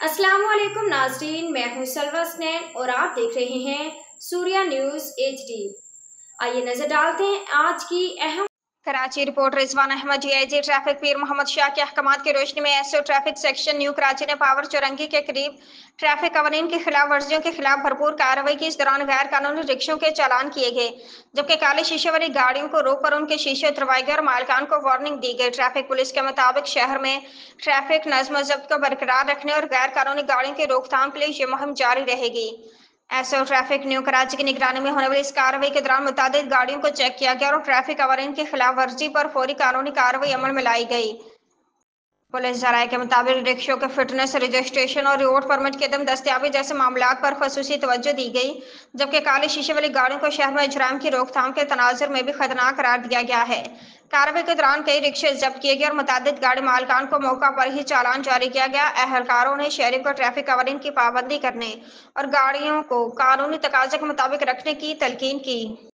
अस्सलामुअलैकुम नाज़रीन, मैं हूं सलवा स्नैन और आप देख रहे हैं सूर्या न्यूज़ HD। आइए नजर डालते हैं आज की अहम। Karachi report Rizwan Ahmed DIG traffic Pir Mohammad Shah के अहकामात की रोशनी में SO traffic section new Karachi ने पावर चौरंगी के करीब ट्रैफिक कवानीन की खिलाफ वर्जियों के खिलाफ भरपूर कार्रवाई की। इस दौरान गैर कानूनी रिक्शों के चालान किए गए, जबकि काले शीशे वाली गाड़ियों को रोक कर उनके शीशे उतरवाए गए और मालिकान को वार्निंग दी गई। ट्रैफिक पुलिस के मुताबिक शहर में ट्रैफिक नज्म जब्त को बरकरार रखने और गैर कानूनी गाड़ियों की रोकथाम के लिए ये मुहिम जारी रहेगी। एसओ ट्रैफिक न्यू कराची की निगरानी में होने वाली इस कार्रवाई के दौरान मुताबिक गाड़ियों को चेक किया गया और ट्रैफिक कवानीन की खिलाफ वर्जी पर फौरी कानूनी कार्रवाई अमल में लाई गई। पुलिस जराये के मुताबिक रिक्शों के फिटनेस, रजिस्ट्रेशन और रोड परमिट की अदम दस्तियाबी जैसे मामलात पर खसूसी तवज्जो दी गई, जबकि काले शीशे वाली गाड़ियों को शहर में इजराम की रोकथाम के तनाजुर में भी खतरनाक करार दिया गया है। कार्रवाई के दौरान कई रिक्शे जब्त किए गए और मुतादिद गाड़ी मालकान को मौका पर ही चालान जारी किया गया। एहलकारों ने शहरी को ट्रैफिक कवानीन की पाबंदी करने और गाड़ियों को कानूनी तकाजे के मुताबिक रखने की तलकीन की।